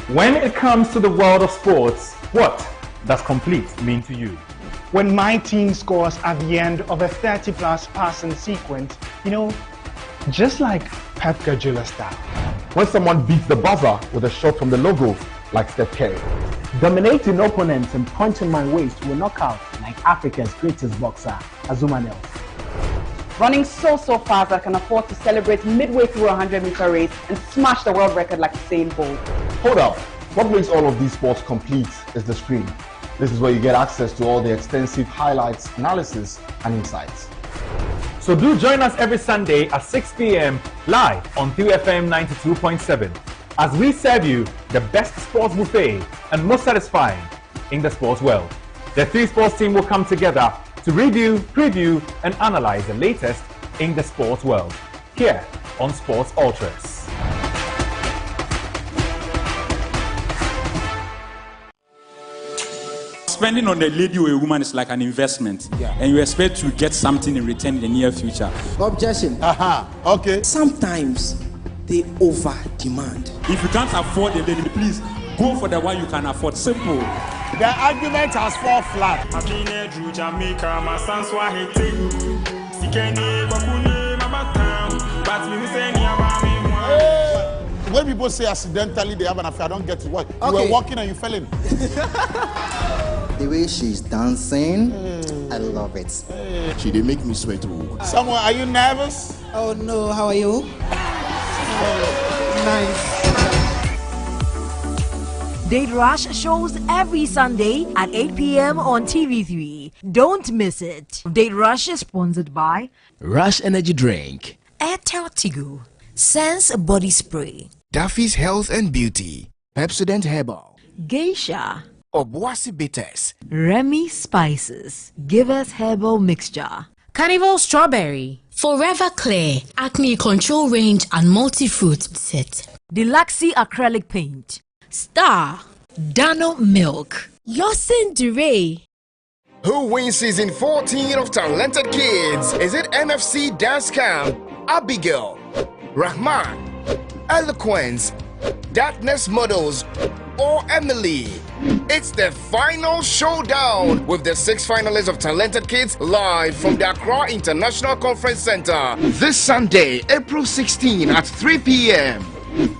Speaker 12: When it comes to the world of sports, what does complete mean to you?
Speaker 13: When my team scores at the end of a 30-plus passing sequence, just like Pep Guardiola style.
Speaker 14: When someone beats the buzzer with a shot from the logo, like Steph Curry.
Speaker 13: Dominating opponents and punching my waist to a knockout, like Africa's greatest boxer, Azumah Nelson.
Speaker 27: Running so fast I can afford to celebrate midway through a 100-meter race and smash the world record like Usain Bolt.
Speaker 14: Hold up. What makes all of these sports complete is the screen. This is where you get access to all the extensive highlights, analysis, and insights.
Speaker 12: So do join us every Sunday at 6 p.m. live on 2FM 92.7 as we serve you the best sports buffet and most satisfying in the sports world. The 3 sports team will come together to review, preview, and analyze the latest in the sports world here on Sports Ultras.
Speaker 28: Spending on a lady or a woman is like an investment, and you expect to get something in return in the near future.
Speaker 29: Objection.
Speaker 28: Okay.
Speaker 29: Sometimes they over demand.
Speaker 28: If you can't afford the lady, please go for the one you can afford. Simple.
Speaker 29: The argument has fallen flat.
Speaker 23: When people say accidentally they have an affair, I don't get it. What? You were walking and you fell in.
Speaker 29: The way she's dancing, I love it.
Speaker 23: She did make me sweat. Samuel, are you nervous?
Speaker 29: Oh no, how are you?
Speaker 6: Nice. Date Rush shows every Sunday at 8 p.m. on TV3. Don't miss it. Date Rush is sponsored by
Speaker 30: Rush Energy Drink,
Speaker 6: Airtel Tigo, Sense Body Spray,
Speaker 2: Duffy's Health and Beauty, Pepsodent Herbal,
Speaker 6: Geisha,
Speaker 2: Obuasi Bitters.
Speaker 6: Remy Spices. Give us herbal mixture.
Speaker 5: Carnival Strawberry. Forever Clear. Acne Control Range and Multi-Fruit Set.
Speaker 6: Deluxe Acrylic Paint.
Speaker 5: Star. Dano Milk. Yosin Duray.
Speaker 2: Who wins season 14 of Talented Kids? Is it MFC Dance Camp, Abigail, Rahman, Eloquence, Darkness Models, or Emily? It's the final showdown with the 6 finalists of Talented Kids live from the Accra International Conference Center this Sunday, April 16 at 3 p.m.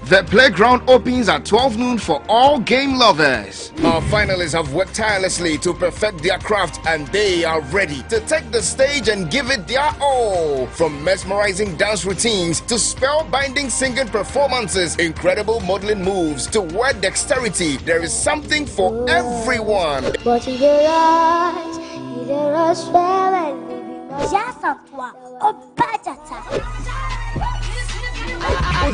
Speaker 2: The playground opens at 12 noon for all game lovers. Our finalists have worked tirelessly to perfect their craft and they are ready to take the stage and give it their all. From mesmerizing dance routines to spellbinding singing performances, incredible modeling moves to word dexterity, there is something for everyone.
Speaker 3: But you did rush well and just a toi, a bajata. How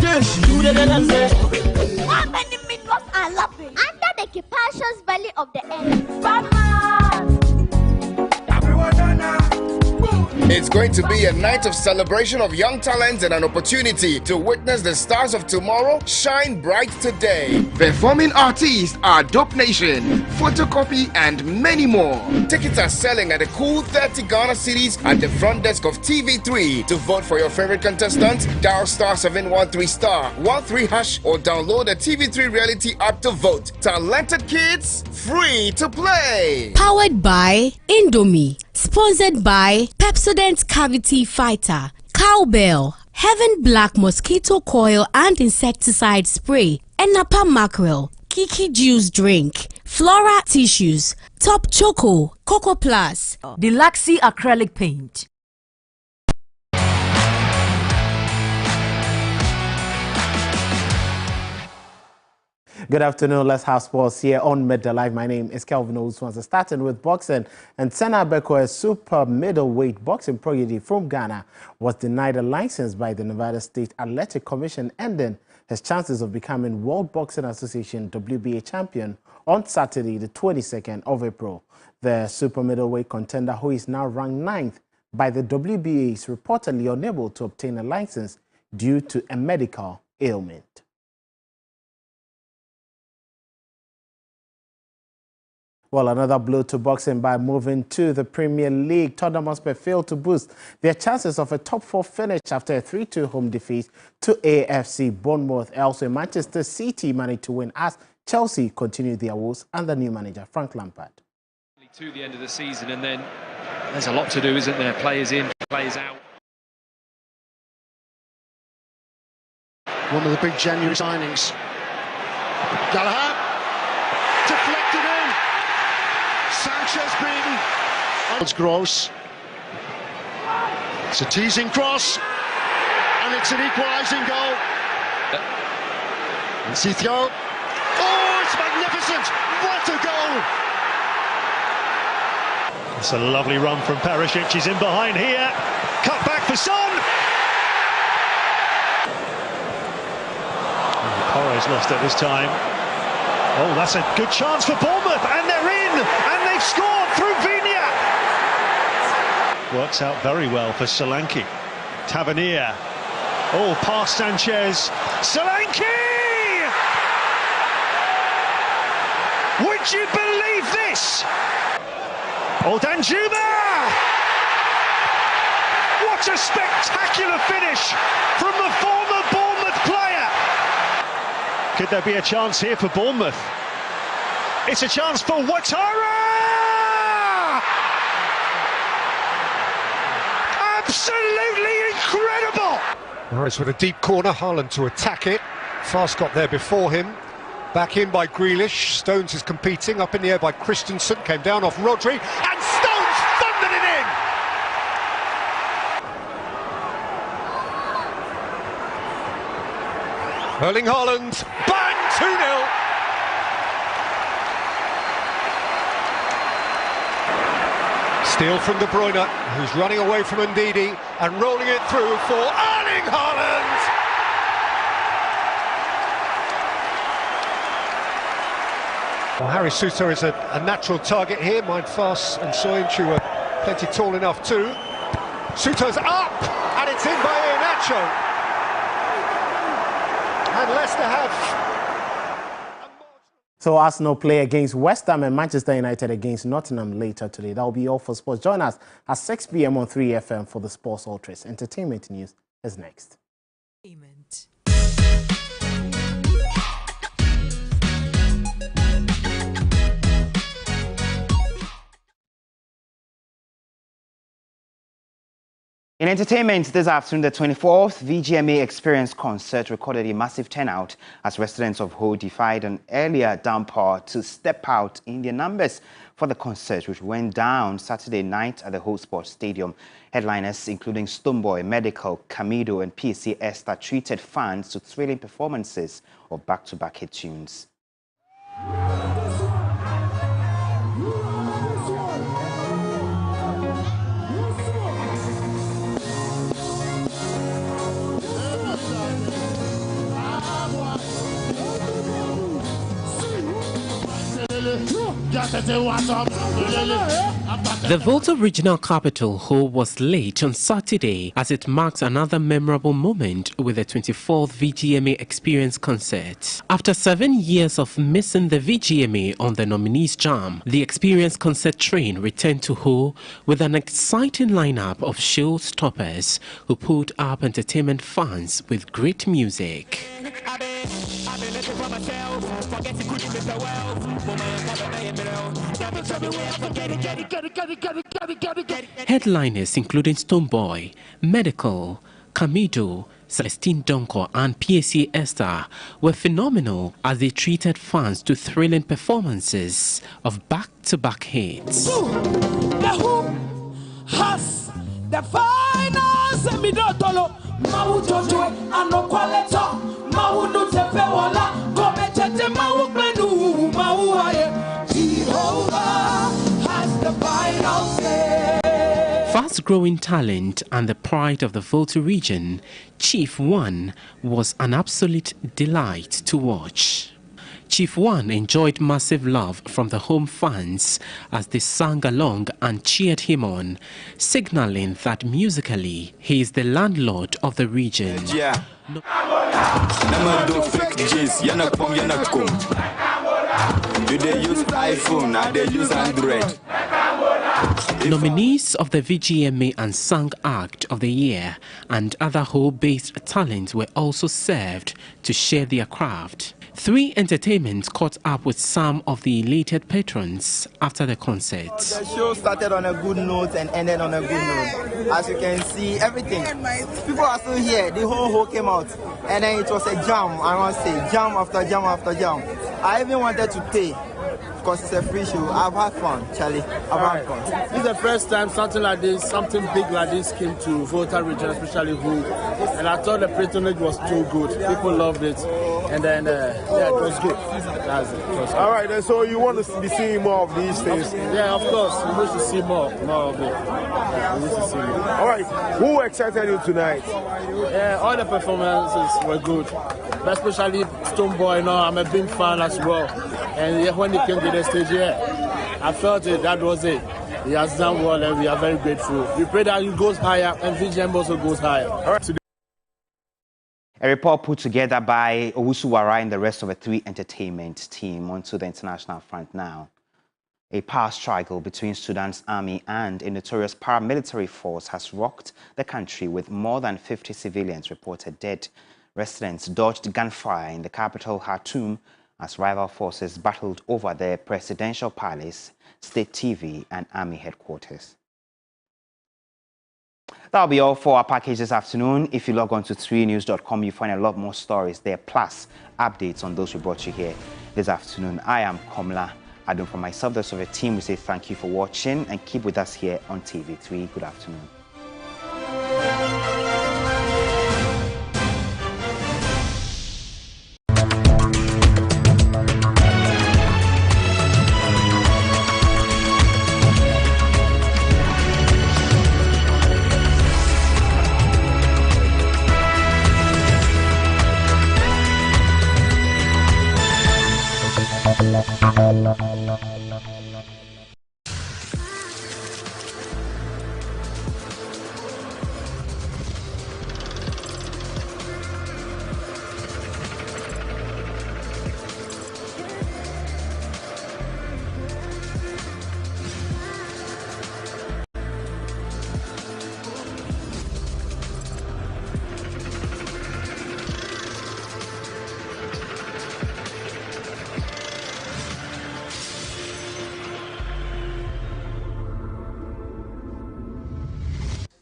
Speaker 3: many minutes are laughing under the capacious belly of the enemy?
Speaker 2: It's going to be a night of celebration of young talents and an opportunity to witness the stars of tomorrow shine bright today. Performing artists are Dope Nation, Photocopy, and many more. Tickets are selling at a cool 30 Ghana cedis at the front desk of TV3. To vote for your favorite contestants, dial *713*13# or download the TV3 Reality app to vote. Talented Kids, free to play.
Speaker 5: Powered by Indomie. Sponsored by Pepsodent Cavity Fighter, Cowbell, Heaven Black Mosquito Coil and Insecticide Spray, Enapa Mackerel, Kiki Juice Drink, Flora Tissues, Top Choco, Coco Plus,
Speaker 6: Deluxe Acrylic Paint.
Speaker 15: Good afternoon. Let's have sports here on Mid Live. My name is Kelvin Owusu. Starting with boxing, and Sena Beko, a super middleweight boxing prodigy from Ghana, was denied a license by the Nevada State Athletic Commission, ending his chances of becoming World Boxing Association WBA champion on Saturday, the 22nd of April. The super middleweight contender, who is now ranked 9th by the WBA, is reportedly unable to obtain a license due to a medical ailment. Well, another blow to boxing by moving to the Premier League. Tottenham Hotspur failed to boost their chances of a top 4 finish after a 3-2 home defeat to AFC Bournemouth. Elsewhere, Manchester City managed to win as Chelsea continued their woes under new manager Frank Lampard.
Speaker 16: To the end of the season, and then there's a lot to do, isn't there? Players in, players out.
Speaker 17: One of the big January signings. Gallagher deflected in. Sanchez beaten. It's Gross. It's a teasing cross, and it's an equalising goal. And Sithio. Oh, it's magnificent! What a goal!
Speaker 18: It's a lovely run from Perisic. He's in behind here. Cut back for Son. Porro's lost it this time. Oh, that's a good chance for Bournemouth, and they're in, and they've scored through Viña. Works out very well for Solanke. Tavernier. Oh, past Sanchez. Solanke! Would you believe this? Oh, Danjuma! What a spectacular finish from the former Bournemouth player! Could there be a chance here for Bournemouth? It's a chance for Ouattara! Absolutely incredible!
Speaker 17: Morris with a deep corner, Haaland to attack it. Fast got there before him. Back in by Grealish. Stones is competing, up in the air by Christensen. Came down off Rodri, and Stones thundered it in! Erling Haaland, bang, 2-0! Steal from De Bruyne, who's running away from Ndidi and rolling it through for Erling Haaland! Well, Harry Souttar is a natural target here. Mind Fast and Soyuncu are plenty tall enough too. Souttar's up, and it's in by Iheanacho. And Leicester have...
Speaker 15: So Arsenal play against West Ham and Manchester United against Nottingham later today. That will be all for sports. Join us at 6 p.m. on 3FM for the Sports Ultras. Entertainment news is next.
Speaker 1: In entertainment this afternoon, the 24th VGMA Experience concert recorded a massive turnout as residents of Ho defied an earlier downpour to step out in their numbers for the concert, which went down Saturday night at the Ho Sports Stadium. Headliners including Stonebwoy, Medical, Camido and PSC Esther treated fans to thrilling performances of back-to-back hit tunes.
Speaker 4: The Volta regional capital, Ho, was late on Saturday as it marks another memorable moment with the 24th VGMA Experience concert. After 7 years of missing the VGMA on the nominees' jam, the Experience concert train returned to Ho with an exciting lineup of showstoppers who pulled up entertainment fans with great music. Headliners including Stonebwoy, Medical, Camido, Celestine Donko and PSC Esther were phenomenal as they treated fans to thrilling performances of back-to-back hits.
Speaker 7: The Who has the final semi-dotolo. Mau Jojo ano kwaleto, mau no tepewala, kometete mau menu, mau aye. Jehovah has the final say.
Speaker 4: Fast-growing talent and the pride of the Volta region, Chief One was an absolute delight to watch. Chief One enjoyed massive love from the home fans as they sang along and cheered him on, signaling that musically he is the landlord of the region.
Speaker 8: Yeah. Do they use iPhone or they use Android?
Speaker 4: Nominees of the VGMA and Sang Act of the Year and other Ho-based talents were also served to share their craft. 3 Entertainment caught up with some of the elated patrons after the concert.
Speaker 19: The show started on a good note and ended on a good note. As you can see, everything. People are still here. The whole Ho came out. And then it was a jam, I must say. Jam after jam after jam. I even wanted to pay because it's a free show. I've had fun, Charlie. I've had fun.
Speaker 23: This is the first time something like this, something big like this came to Volta region, especially Ho. And I thought the patronage was too good. People loved it. And then, yeah, it was good. That's it. It was good. All right, and so you want to be seeing more of these things? Yeah, of course. We wish to see more of it. We wish to see more. All right, who excited you tonight? Yeah, all the performances were good. Especially Stonebwoy, I'm a big fan as well. And when he came to the stage here, I felt it, that was it. He has done well and we are very grateful. We pray that he goes higher and VGM also goes higher. All right.
Speaker 1: A report put together by Owusu Wara and the rest of the 3 Entertainment team. Onto the international front now. A power struggle between Sudan's army and a notorious paramilitary force has rocked the country with more than 50 civilians reported dead. Residents dodged gunfire in the capital Khartoum as rival forces battled over the presidential palace, state TV and army headquarters. That'll be all for our package this afternoon. If you log on to 3news.com, you find a lot more stories there, plus updates on those we brought you here this afternoon. I am Komla Adon. From myself, the rest of the team, we say thank you for watching and keep with us here on TV3. Good afternoon.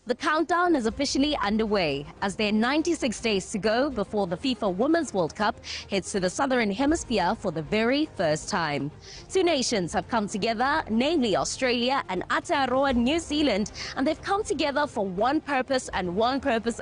Speaker 9: The countdown is officially underway as there are 96 days to go before the FIFA Women's World Cup heads to the Southern Hemisphere for the very first time. Two nations have come together, namely Australia and Aotearoa, New Zealand, and they've come together for one purpose and one purpose